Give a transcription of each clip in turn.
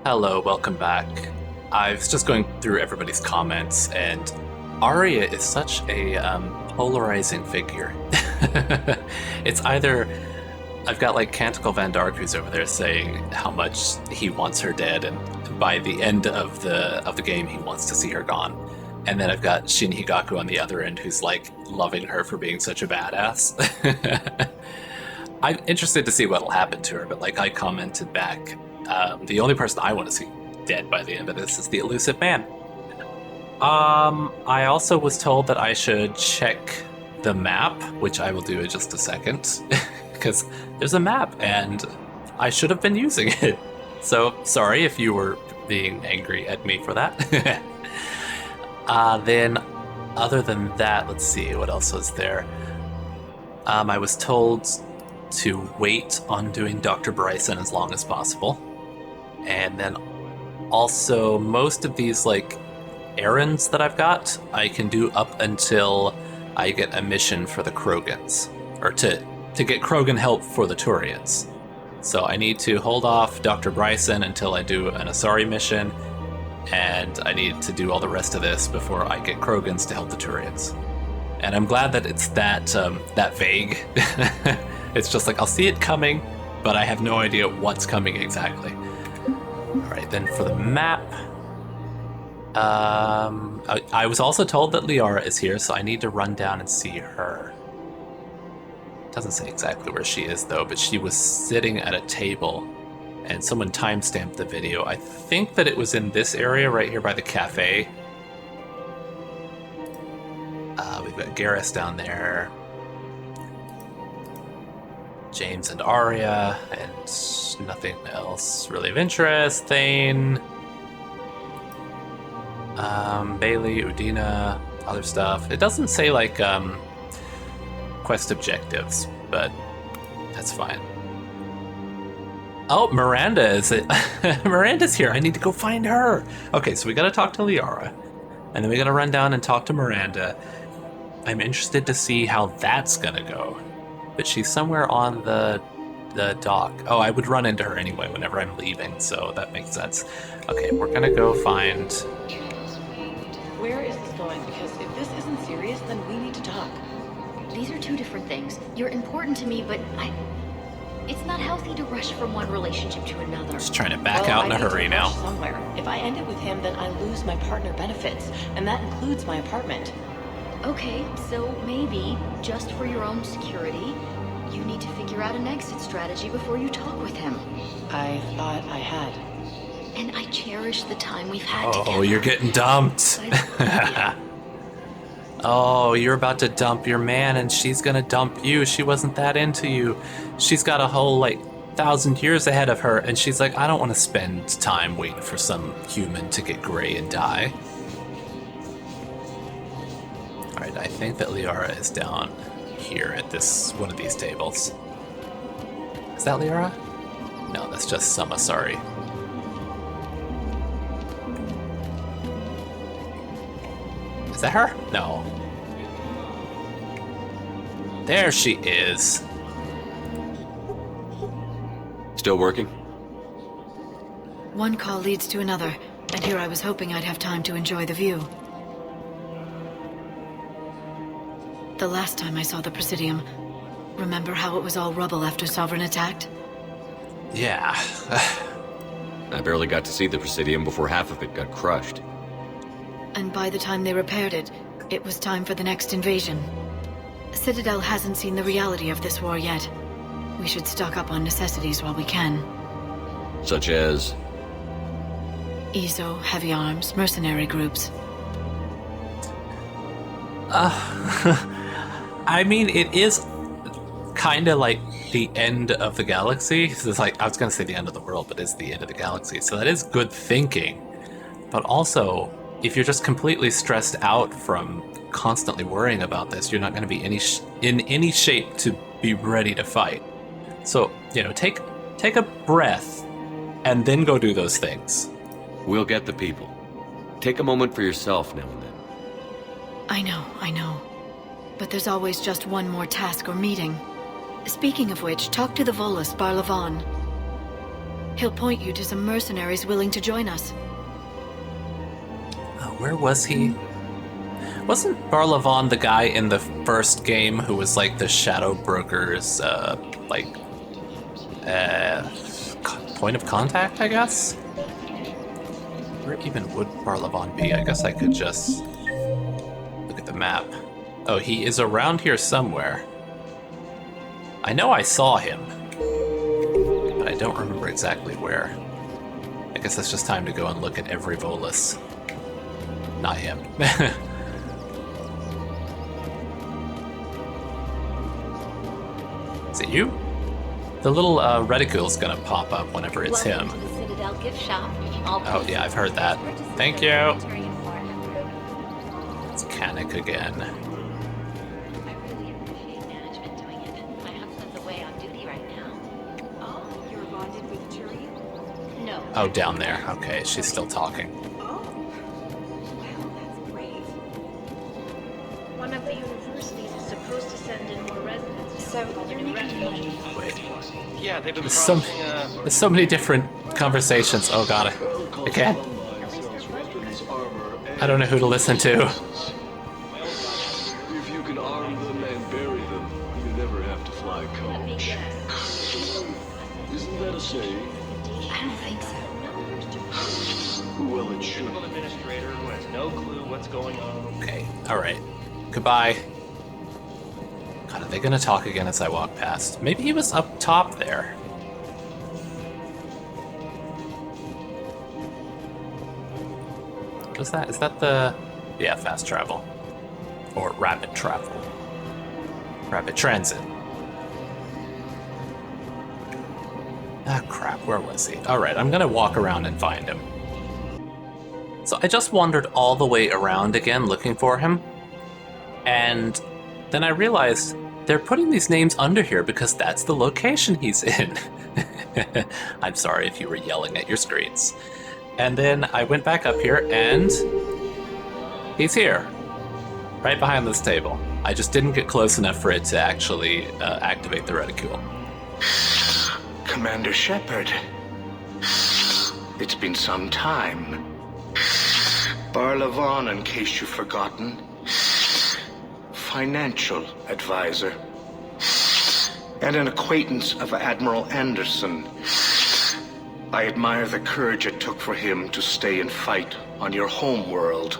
Hello, welcome back. I was just going through everybody's comments, and Arya is such a polarizing figure. It's either I've got like Canticle Van Dark who's over there saying how much he wants her dead, and by the end of the game he wants to see her gone. And then I've got Shin Higaku on the other end who's like loving her for being such a badass. I'm interested to see what'll happen to her, but like I commented back, the only person I want to see dead by the end of this is the elusive man. I also was told that I should check the map, which I will do in just a second, because there's a map and I should have been using it. So sorry if you were being angry at me for that. Then, other than that, let's see, what else was there? I was told to wait on doing Dr. Bryson as long as possible. And then also most of these like errands that I've got, I can do up until I get a mission for the Krogans, or to get Krogan help for the Turians. So I need to hold off Dr. Bryson until I do an Asari mission, and I need to do all the rest of this before I get Krogans to help the Turians. And I'm glad that it's that vague. It's just like, I'll see it coming, but I have no idea what's coming exactly. Alright, then for the map, I was also told that Liara is here, so I need to run down and see her. Doesn't say exactly where she is though, but she was sitting at a table, and someone timestamped the video. I think that it was in this area right here by the cafe. We've got Garrus down there, James and Arya, and nothing else really of interest. Thane, Bailey, Udina, other stuff. It doesn't say like quest objectives, but that's fine. Oh, Miranda is it? Miranda's here. I need to go find her. Okay, so we gotta talk to Liara, and then we gotta run down and talk to Miranda. I'm interested to see how that's gonna go. But she's somewhere on the dock. Oh, I would run into her anyway whenever I'm leaving, so that makes sense. Okay, we're gonna go find... Where is this going? Because if this isn't serious, then we need to talk. These are two different things. You're important to me, but it's not healthy to rush from one relationship to another. Just trying to back out in a hurry now. Somewhere. If I end it with him, then I lose my partner benefits, and that includes my apartment. Okay, so maybe, just for your own security, you need to figure out an exit strategy before you talk with him. I thought I had. And I cherish the time we've had together. Oh, you're getting dumped. Oh, you're about to dump your man, and she's gonna dump you. She wasn't that into you. She's got a whole, 1,000 years ahead of her, and she's like, I don't want to spend time waiting for some human to get gray and die. Alright, I think that Liara is down here at one of these tables. Is that Liara? No, that's just some Asari. Is that her? No. There she is. Still working? One call leads to another, and here I was hoping I'd have time to enjoy the view. The last time I saw the Presidium, remember how it was all rubble after Sovereign attacked? Yeah. I barely got to see the Presidium before half of it got crushed. And by the time they repaired it, it was time for the next invasion. Citadel hasn't seen the reality of this war yet. We should stock up on necessities while we can. Such as? ESO, heavy arms, mercenary groups. I mean, it is kind of like the end of the galaxy. So it's like, I was going to say the end of the world, but it's the end of the galaxy. So that is good thinking. But also, if you're just completely stressed out from constantly worrying about this, you're not going to be in any shape to be ready to fight. So, take a breath and then go do those things. We'll get the people. Take a moment for yourself now and then. I know. But there's always just one more task or meeting. Speaking of which, talk to the Volus Barlavan. He'll point you to some mercenaries willing to join us. Where was he? Wasn't Barlavon the guy in the first game who was like the Shadow Broker's, point of contact, I guess? Where even would Barlavon be? I guess I could just look at the map. Oh, he is around here somewhere. I know I saw him, but I don't remember exactly where. I guess it's just time to go and look at every Volus. Not him. Is it you? The little reticule's gonna pop up whenever it's him. Welcome to the Citadel gift shop. Oh yeah, I've heard that. Thank you. It's Kanik again. I really appreciate management doing it. My husband's away on duty right now. Oh, you're bonded with Tyrion? No. Oh, down there. Okay, she's still talking. Oh. Well, that's great. One of the universities is supposed to send in more residents. So you're making money. Wait. Yeah, they've been There's promising, so many different conversations. Oh god, I can't. I don't know who to listen to. If you can arm them and bury them, you never have to fly coach. Isn't that a saying? I don't think so. Well, it should. administrator who has no clue what's going on. Okay, alright. Goodbye. God, are they gonna talk again as I walk past? Maybe he was up top there. What is that? Is that the... Yeah, fast travel. Or rapid travel. Rapid transit. Ah, crap, where was he? Alright, I'm gonna walk around and find him. So I just wandered all the way around again looking for him. And then I realized they're putting these names under here because that's the location he's in. I'm sorry if you were yelling at your screens. And then I went back up here and he's here, right behind this table. I just didn't get close enough for it to actually activate the reticule. Commander Shepard. It's been some time. Barlavon, in case you've forgotten. Financial advisor. And an acquaintance of Admiral Anderson. I admire the courage it took for him to stay and fight on your home world.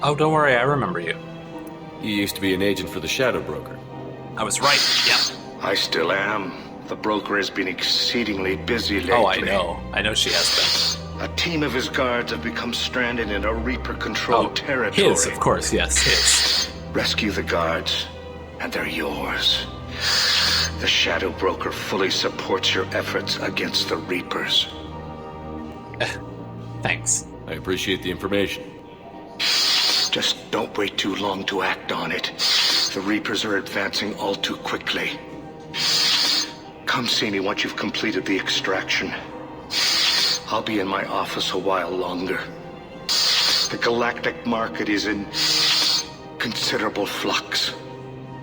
Oh, don't worry, I remember you. You used to be an agent for the Shadow Broker. I was right, yep. I still am. The broker has been exceedingly busy lately. Oh, I know. I know she has A team of his guards have become stranded in a Reaper-controlled been. territory. His, of course, yes, his. Rescue the guards, and they're yours. The Shadow Broker fully supports your efforts against the Reapers. Thanks. I appreciate the information. Just don't wait too long to act on it. The Reapers are advancing all too quickly. Come see me once you've completed the extraction. I'll be in my office a while longer. The galactic market is in considerable flux.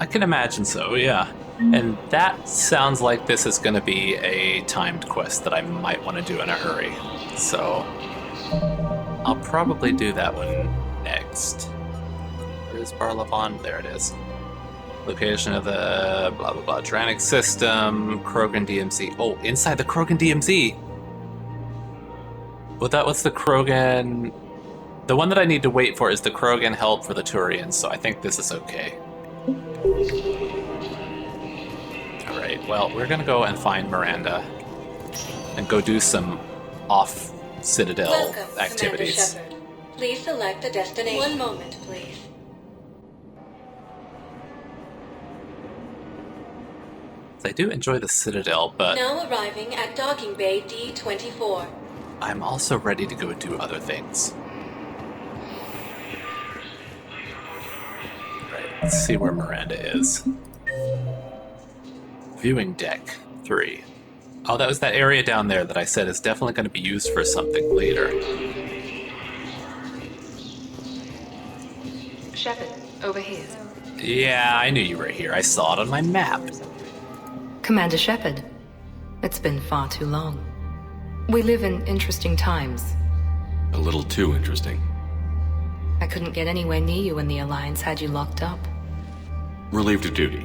I can imagine so, yeah. And that sounds like this is going to be a timed quest that I might want to do in a hurry. So I'll probably do that one next. Where's Barlavon? There it is. Location of the blah blah blah Dranic system, Krogan DMZ. Oh, inside the Krogan DMZ. What's the Krogan? The one that I need to wait for is the Krogan help for the Turians, so I think this is okay. Alright, well, we're gonna go and find Miranda and go do some off-Citadel activities. Commander Shepard. Please select a destination. One moment, please. I do enjoy the Citadel, but Now arriving at Docking Bay D-24. I'm also ready to go do other things. Right, let's see where Miranda is. Viewing deck 3. Oh, that was that area down there that I said is definitely going to be used for something later. Shepard, over here. Yeah, I knew you were here. I saw it on my map. Commander Shepard, it's been far too long. We live in interesting times. A little too interesting. I couldn't get anywhere near you when the Alliance had you locked up. Relieved of duty.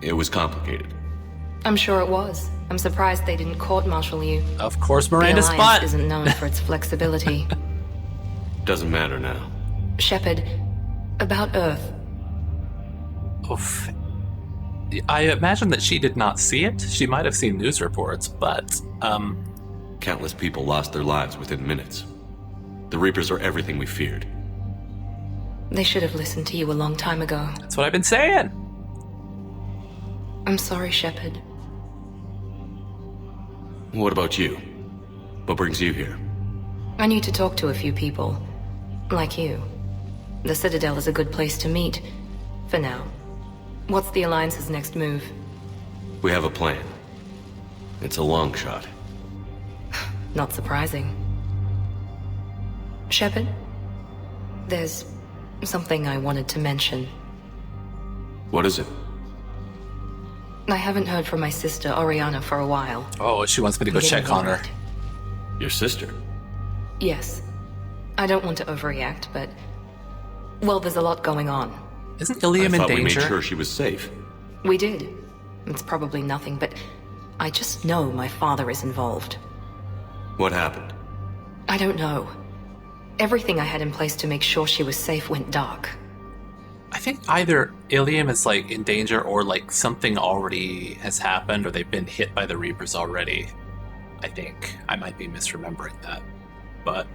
It was complicated. I'm sure it was. I'm surprised they didn't court-martial you. Of course, Miranda's The Alliance butt. isn't known for its flexibility. Doesn't matter now. Shepard, about Earth. Oof. I imagine that she did not see it. She might have seen news reports, but, Countless people lost their lives within minutes. The Reapers are everything we feared. They should have listened to you a long time ago. That's what I've been saying. I'm sorry, Shepard. What about you? What brings you here? I need to talk to a few people. Like you. The Citadel is a good place to meet. For now. What's the Alliance's next move? We have a plan. It's a long shot. Not surprising. Shepard? There's something I wanted to mention. What is it? I haven't heard from my sister, Oriana, for a while. Oh, she wants me to go check on her. Your sister? Yes. I don't want to overreact, but... well, there's a lot going on. Isn't Ilium in danger? We made sure she was safe. We did. It's probably nothing, but I just know my father is involved. What happened? I don't know. Everything I had in place to make sure she was safe went dark. I think either Ilium is like in danger or like something already has happened or they've been hit by the Reapers already. I think. I might be misremembering that. But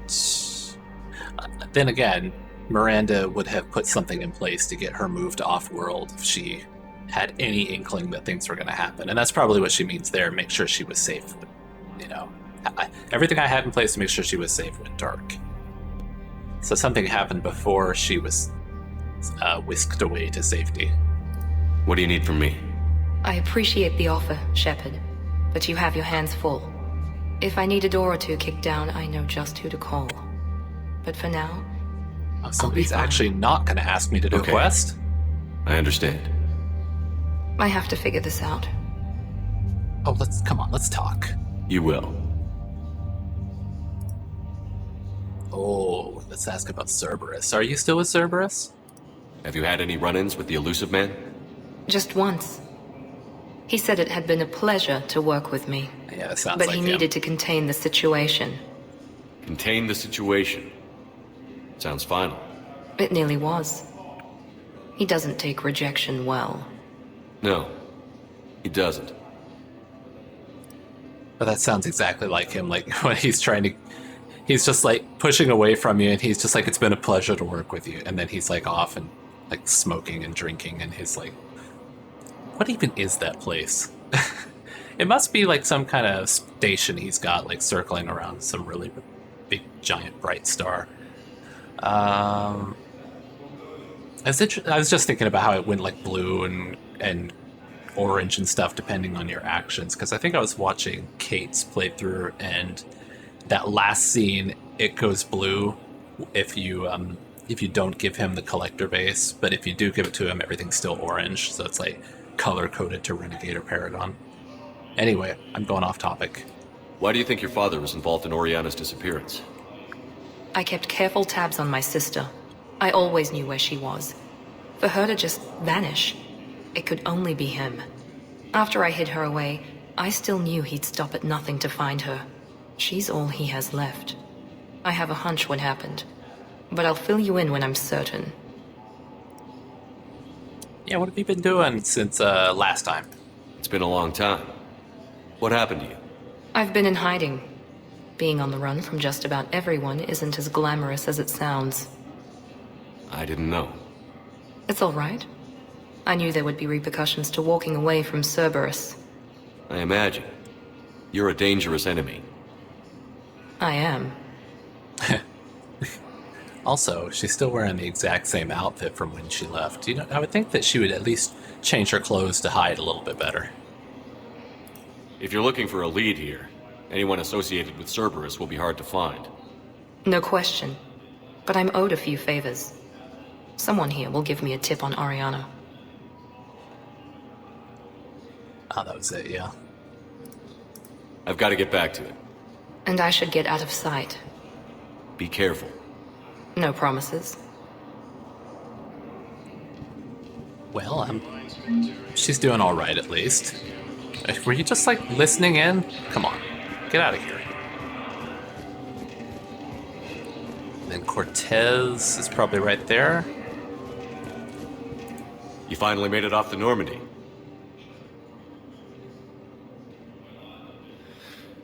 then again, Miranda would have put something in place to get her moved off-world if she had any inkling that things were going to happen. And that's probably what she means there, make sure she was safe. You know, everything I had in place to make sure she was safe went dark. So something happened before she was whisked away to safety. What do you need from me? I appreciate the offer, Shepard, but you have your hands full. If I need a door or two kicked down, I know just who to call. But for now, somebody's actually not going to ask me to do a quest? I understand. I have to figure this out. Oh, come on, let's talk. You will. Oh, let's ask about Cerberus. Are you still with Cerberus? Have you had any run-ins with the Elusive Man? Just once. He said it had been a pleasure to work with me. Yeah, that sounds but like he him. needed to contain the situation. Contain the situation. Sounds final. It nearly was. He doesn't take rejection well. No, he doesn't. But that sounds exactly like him, like when he's trying to... He's just like pushing away from you and he's just like, it's been a pleasure to work with you. And then he's like off and like smoking and drinking and he's like, what even is that place? It must be like some kind of station he's got like circling around some really big, giant, bright star. I was just thinking about how it went like blue and orange and stuff depending on your actions, because I think I was watching Kate's playthrough and that last scene it goes blue if you don't give him the collector base, but if you do give it to him, everything's still orange, so it's like color coded to Renegade or Paragon. Anyway, I'm going off topic. Why do you think your father was involved in Oriana's disappearance? I kept careful tabs on my sister. I always knew where she was. For her to just vanish, it could only be him. After I hid her away, I still knew he'd stop at nothing to find her. She's all he has left. I have a hunch what happened, but I'll fill you in when I'm certain. Yeah, what have you been doing since last time? It's been a long time. What happened to you? I've been in hiding. Being on the run from just about everyone isn't as glamorous as it sounds. I didn't know. It's all right. I knew there would be repercussions to walking away from Cerberus. I imagine. You're a dangerous enemy. I am. Also, she's still wearing the exact same outfit from when she left. You know, I would think that she would at least change her clothes to hide a little bit better. If you're looking for a lead here, anyone associated with Cerberus will be hard to find. No question. But I'm owed a few favors. Someone here will give me a tip on Oriana. Oh, that was it, yeah. I've got to get back to it. And I should get out of sight. Be careful. No promises. Well, she's doing all right at least. Were you just like listening in? Come on, get out of here. Then Cortez is probably right there. You finally made it off the Normandy.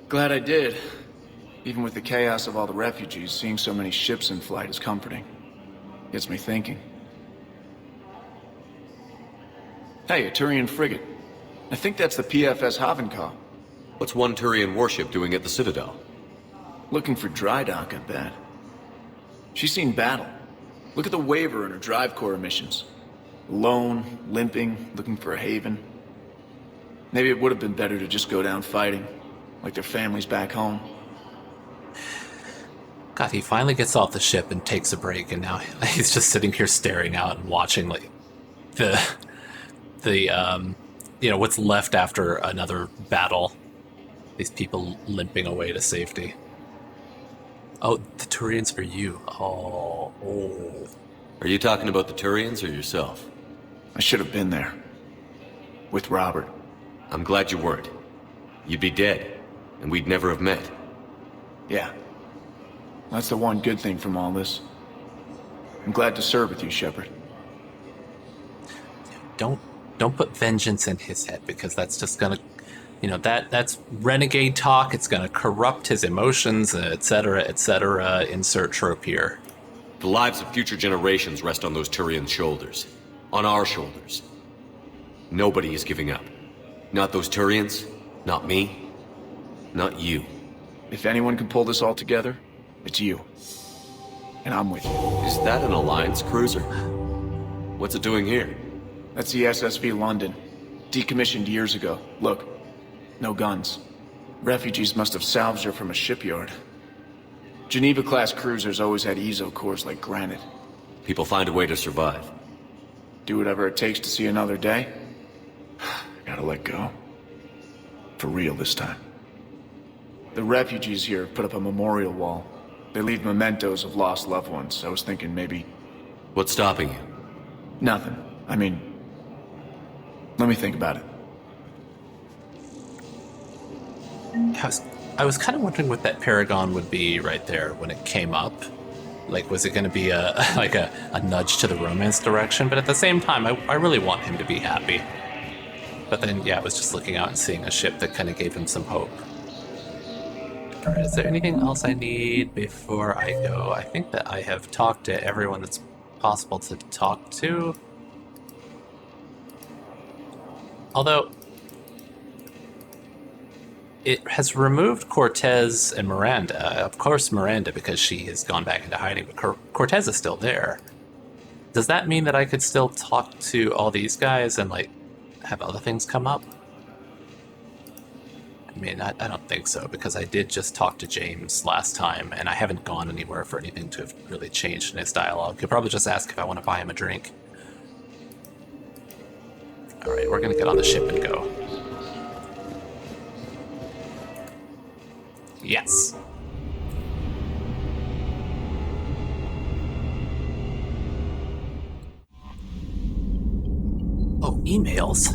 Glad I did. Even with the chaos of all the refugees, seeing so many ships in flight is comforting. Gets me thinking. Hey, a Turian frigate. I think that's the PFS Havenkaw. What's one Turian warship doing at the Citadel? Looking for dry dock, I bet. She's seen battle. Look at the waiver in her drive core emissions. Alone, limping, looking for a haven. Maybe it would have been better to just go down fighting, like their families back home. God, he finally gets off the ship and takes a break, and now he's just sitting here staring out and watching like the what's left after another battle. These people limping away to safety. Oh, the Turians for you. Oh. Are you talking about the Turians or yourself? I should have been there. With Robert. I'm glad you weren't. You'd be dead, and we'd never have met. Yeah. That's the one good thing from all this. I'm glad to serve with you, Shepard. Don't put vengeance in his head, because that's just gonna, that's renegade talk. It's gonna corrupt his emotions, etc., etc. Insert trope here. The lives of future generations rest on those Turian shoulders. On our shoulders. Nobody is giving up. Not those Turians, not me, not you. If anyone can pull this all together, it's you. And I'm with you. Is that an Alliance cruiser? What's it doing here? That's the SSV London. Decommissioned years ago. Look, no guns. Refugees must have salvaged her from a shipyard. Geneva-class cruisers always had EZO cores like granite. People find a way to survive. Do whatever it takes to see another day. Gotta let go. For real this time. The refugees here put up a memorial wall. They leave mementos of lost loved ones. I was thinking maybe... What's stopping you? Nothing. I mean... Let me think about it. I was kind of wondering what that Paragon would be right there when it came up. Like, was it going to be a nudge to the romance direction? But at the same time, I really want him to be happy. But then, yeah, I was just looking out and seeing a ship that kind of gave him some hope. Alright, is there anything else I need before I go? I think that I have talked to everyone that's possible to talk to. Although, it has removed Cortez and Miranda. Of course Miranda, because she has gone back into hiding, but Cortez is still there. Does that mean that I could still talk to all these guys and, like, have other things come up? I mean, I don't think so, because I did just talk to James last time, and I haven't gone anywhere for anything to have really changed in his dialogue. He'll probably just ask if I want to buy him a drink. Alright, we're gonna get on the ship and go. Yes. Oh, emails.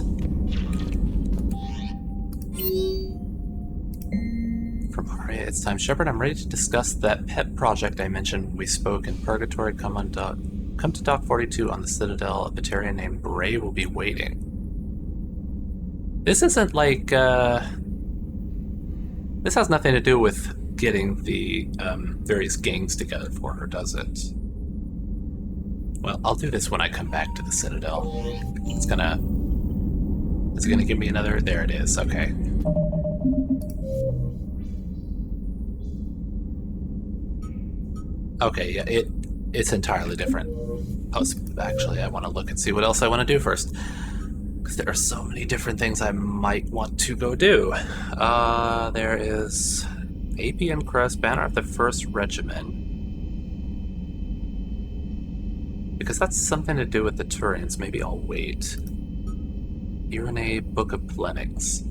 From Aria, it's time. Shepard, I'm ready to discuss that pet project I mentioned when we spoke in Purgatory. Come to Dock 42 on the Citadel. A Batarian named Bray will be waiting. This isn't like, this has nothing to do with getting the various gangs together for her, does it? Well, I'll do this when I come back to the Citadel. Is it gonna give me another? There it is, okay. Okay, yeah, it's entirely different. Oh, actually, I want to look and see what else I want to do first. Because there are so many different things I might want to go do. There is APM Crest, Banner of the 1st Regiment. Because that's something to do with the Turians. Maybe I'll wait. Irene, Book of Plenix.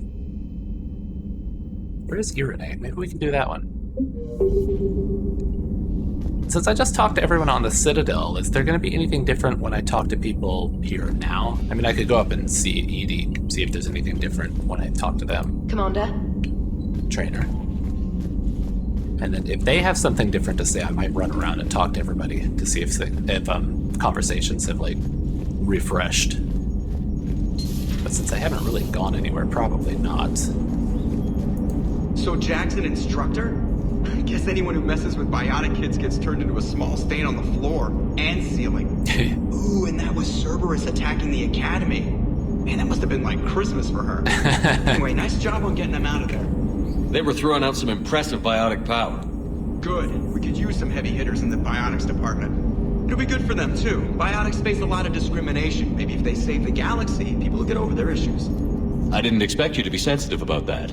Where is Irene? Maybe we can do that one. Since I just talked to everyone on the Citadel, is there going to be anything different when I talk to people here now? I mean, I could go up and see Edie, see if there's anything different when I talk to them. Commander? Trainer. And then if they have something different to say, I might run around and talk to everybody to see if conversations have, like, refreshed. But since I haven't really gone anywhere, probably not. So Jack's an instructor? I guess anyone who messes with biotic kids gets turned into a small stain on the floor and ceiling. Ooh, and that was Cerberus attacking the academy. Man, that must have been like Christmas for her. Anyway, nice job on getting them out of there. They were throwing out some impressive biotic power. Good. We could use some heavy hitters in the biotics department. It'll be good for them, too. Biotics face a lot of discrimination. Maybe if they save the galaxy, people will get over their issues. I didn't expect you to be sensitive about that.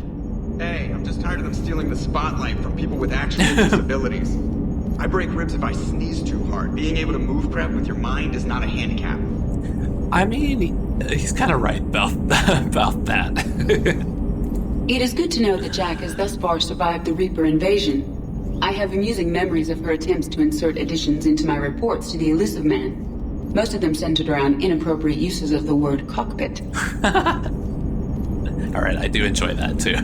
Hey, I'm just tired of them stealing the spotlight from people with actual disabilities. I break ribs if I sneeze too hard. Being able to move crap with your mind is not a handicap. I mean, he's kind of right about that. It is good to know that Jack has thus far survived the Reaper invasion. I have amusing memories of her attempts to insert additions into my reports to the Elusive Man. Most of them centered around inappropriate uses of the word cockpit. Alright, I do enjoy that too. I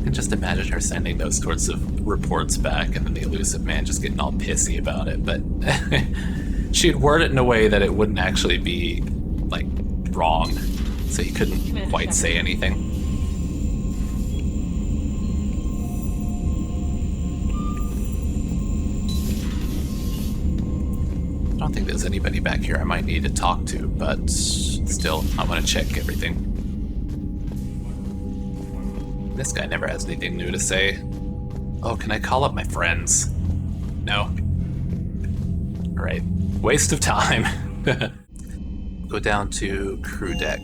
can just imagine her sending those sorts of reports back and then the Elusive Man just getting all pissy about it, but she'd word it in a way that it wouldn't actually be, like, wrong, so he couldn't quite say anything. I don't think there's anybody back here I might need to talk to, but still, I want to check everything. This guy never has anything new to say. Oh, can I call up my friends? No. Alright, waste of time. Go down to crew deck.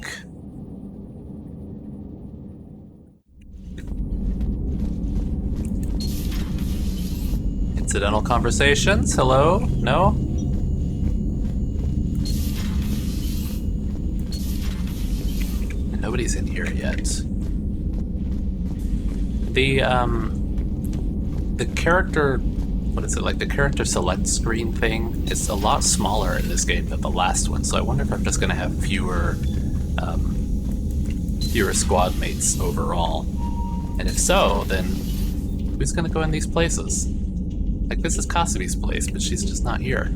Incidental conversations? Hello? No? Nobody's in here yet. The character, what is it, like the character select screen thing is a lot smaller in this game than the last one, so I wonder if I'm just gonna have fewer squad mates overall. And if so, then who's gonna go in these places? Like, this is Kasabi's place, but she's just not here.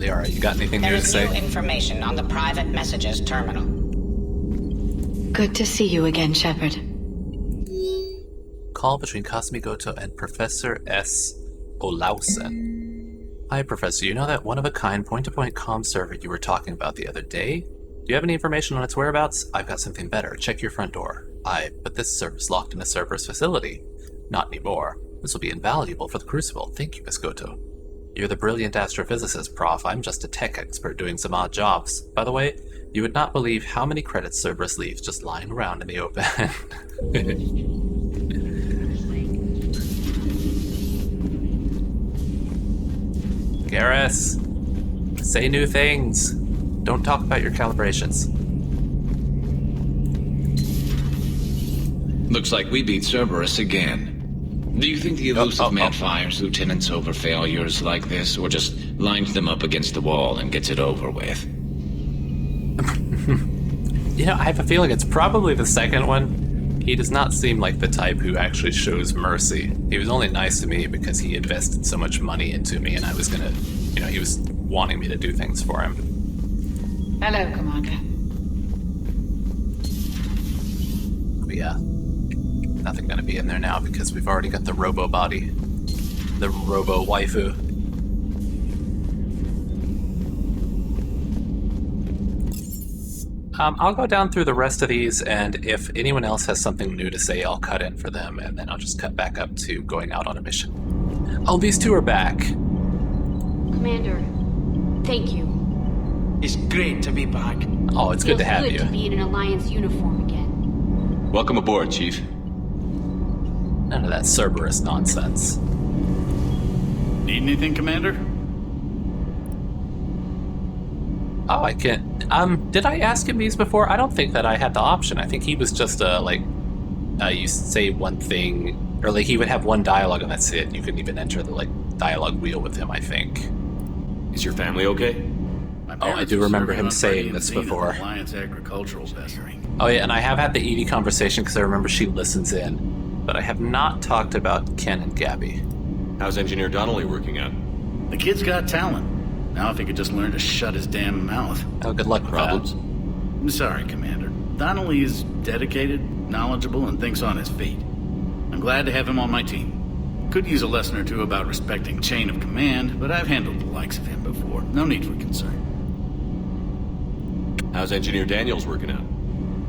Alright, you got anything new to say? There is new information on the private messages terminal. Good to see you again, Shepard. Call between Kasumi Goto and Professor S. Olausen. Hi, Professor. You know that one-of-a-kind point-to-point comm server you were talking about the other day? Do you have any information on its whereabouts? I've got something better. Check your front door. But this server's locked in a Cerberus facility. Not anymore. This will be invaluable for the Crucible. Thank you, Miss Goto. You're the brilliant astrophysicist, Prof. I'm just a tech expert doing some odd jobs. By the way, you would not believe how many credits Cerberus leaves just lying around in the open. Garrus, say new things. Don't talk about your calibrations. Looks like we beat Cerberus again. Do you think the Elusive Man fires lieutenants over failures like this, or just lines them up against the wall and gets it over with? You know, I have a feeling it's probably the second one. He does not seem like the type who actually shows mercy. He was only nice to me because he invested so much money into me and I was gonna, you know, he was wanting me to do things for him. Hello, Commander. But yeah. Nothing gonna be in there now because we've already got the robo body. The robo waifu. I'll go down through the rest of these, and if anyone else has something new to say, I'll cut in for them, and then I'll just cut back up to going out on a mission. Oh, these two are back. Commander, thank you. It's great to be back. Oh, it's good to have you. Feels good to be in an Alliance uniform again. Welcome aboard, Chief. None of that Cerberus nonsense. Need anything, Commander? Oh, I can. Did I ask him these before? I don't think that I had the option. I think he was just you say one thing, or like he would have one dialogue and that's it. You couldn't even enter the dialogue wheel with him, I think. Is your family okay? Oh, I do remember him saying this before. Alliance Agricultural Vessel. Oh yeah, and I have had the Edie conversation because I remember she listens in, but I have not talked about Ken and Gabby. How's Engineer Donnelly working out? The kid's got talent. Now if he could just learn to shut his damn mouth. Oh, good luck, Problems? I'm sorry, Commander. Donnelly is dedicated, knowledgeable, and thinks on his feet. I'm glad to have him on my team. Could use a lesson or two about respecting chain of command, but I've handled the likes of him before. No need for concern. How's Engineer Daniels working out?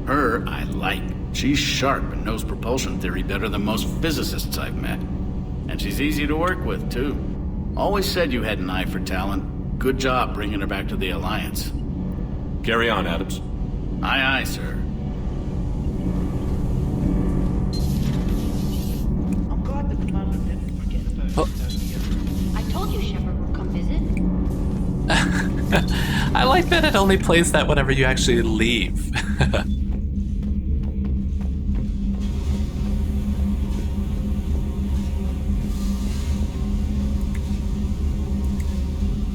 Her, I like. She's sharp and knows propulsion theory better than most physicists I've met. And she's easy to work with, too. Always said you had an eye for talent. Good job bringing her back to the Alliance. Carry on, Adams. Aye, aye, sir. I'm glad the commander didn't forget about it. I told you Shepard would come visit. I like that it only plays that whenever you actually leave.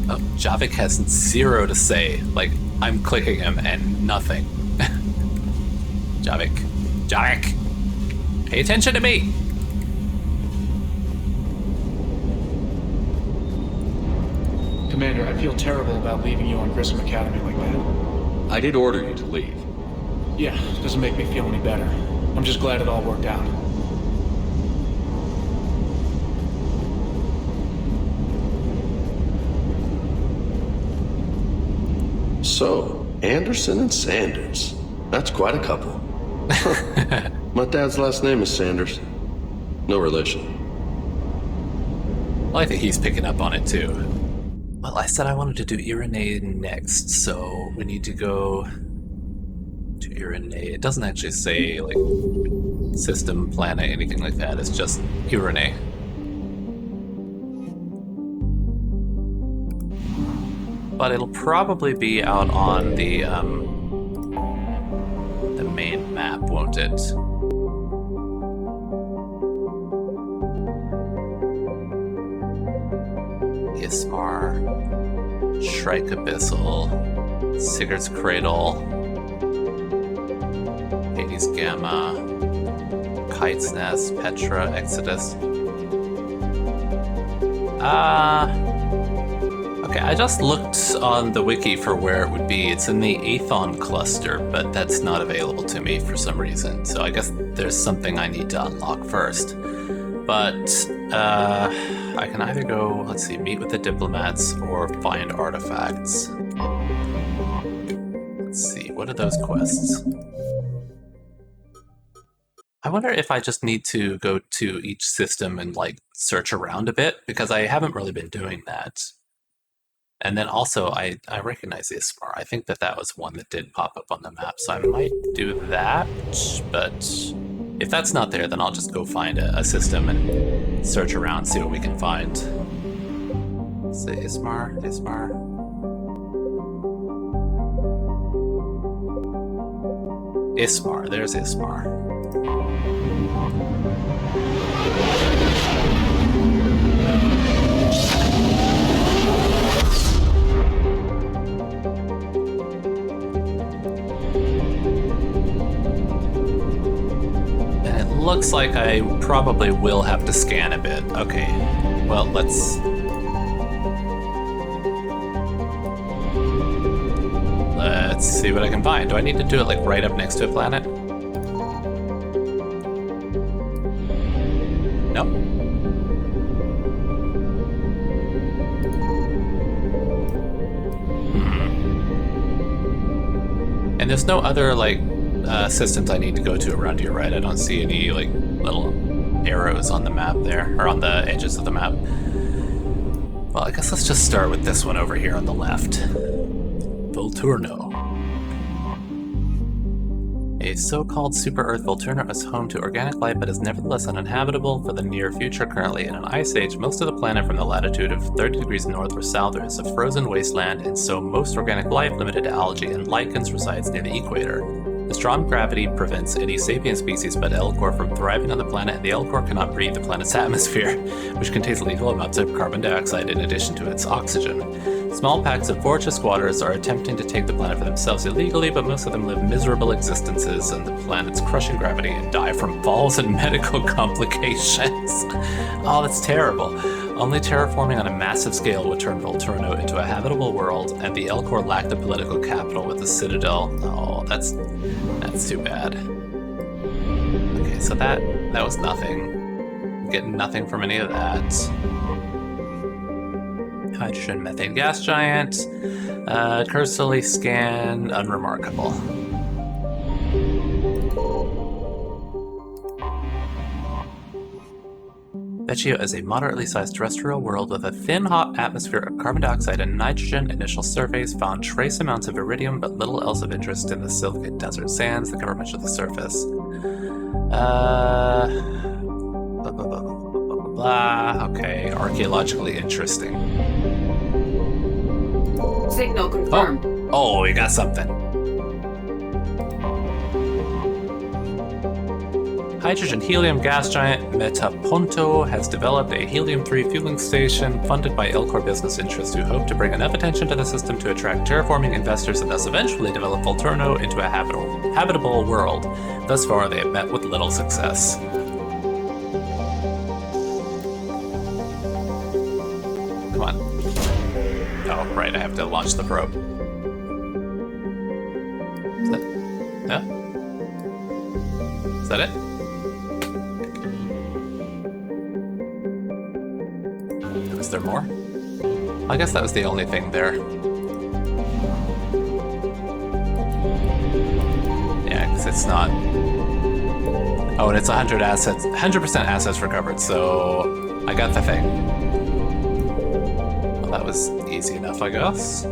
Oh, Javik has 0 to say. Like, I'm clicking him and nothing. Javik. Pay attention to me! Commander, I feel terrible about leaving you on Grissom Academy like that. I did order you to leave. Yeah, doesn't make me feel any better. I'm just glad it all worked out. So, Anderson and Sanders. That's quite a couple. My dad's last name is Sanders. No relation. Well, I think he's picking up on it too. Well, I said I wanted to do Irenae next, so we need to go to Irenae. It doesn't actually say, like, system, planet, anything like that. It's just Irenae. But it'll probably be out on the main map, won't it? Ismar, Shrike Abyssal, Sigurd's Cradle, Hades Gamma, Kite's Nest, Petra, Exodus. Okay, I just looked on the wiki for where it would be. It's in the Aethon cluster, but that's not available to me for some reason. So I guess there's something I need to unlock first. But I can either go, let's see, meet with the diplomats or find artifacts. Let's see, what are those quests? I wonder if I just need to go to each system and like search around a bit, because I haven't really been doing that. And then also, I recognize the Ismar. I think that was one that did pop up on the map, so I might do that. But if that's not there, then I'll just go find a system and search around, see what we can find. Say Ismar. Ismar, there's Ismar. Looks like I probably will have to scan a bit. Okay, well, let's see what I can find. Do I need to do it like right up next to a planet? Nope. And there's no other like systems I need to go to around here, right? I don't see any like little arrows on the map there, or on the edges of the map. Well, I guess let's just start with this one over here on the left. Volturno. A so-called super-Earth Volturno is home to organic life but is nevertheless uninhabitable for the near future. Currently in an ice age, most of the planet from the latitude of 30 degrees north or south is a frozen wasteland, and so most organic life limited to algae and lichens resides near the equator. The strong gravity prevents any sapient species but Elcor from thriving on the planet, and the Elcor cannot breathe the planet's atmosphere, which contains lethal amounts of carbon dioxide in addition to its oxygen. Small packs of voracious squatters are attempting to take the planet for themselves illegally, but most of them live miserable existences on the planet's crushing gravity and die from falls and medical complications. Oh, that's terrible. Only terraforming on a massive scale would turn Volturno into a habitable world, and the Elcor lack the political capital with the Citadel. Oh, that's too bad. Okay, so that was nothing. Getting nothing from any of that. Hydrogen methane gas giant. Cursorily scan, unremarkable. Vecchio is a moderately sized terrestrial world with a thin, hot atmosphere of carbon dioxide and nitrogen. Initial surveys found trace amounts of iridium, but little else of interest in the silicate desert sands that cover much of the surface. Okay, archaeologically interesting. Signal confirmed. Oh, we got something. Hydrogen helium gas giant Metaponto has developed a helium-3 fueling station funded by Elcor business interests who hope to bring enough attention to the system to attract terraforming investors and thus eventually develop Volturno into a habitable world. Thus far, they have met with little success. Come on. Oh, right, I have to launch the probe. Is that... Yeah? Is that it? Was there more? I guess that was the only thing there. Yeah, because it's not... Oh, and it's 100% assets recovered, so I got the thing. Well, that was easy enough, I guess.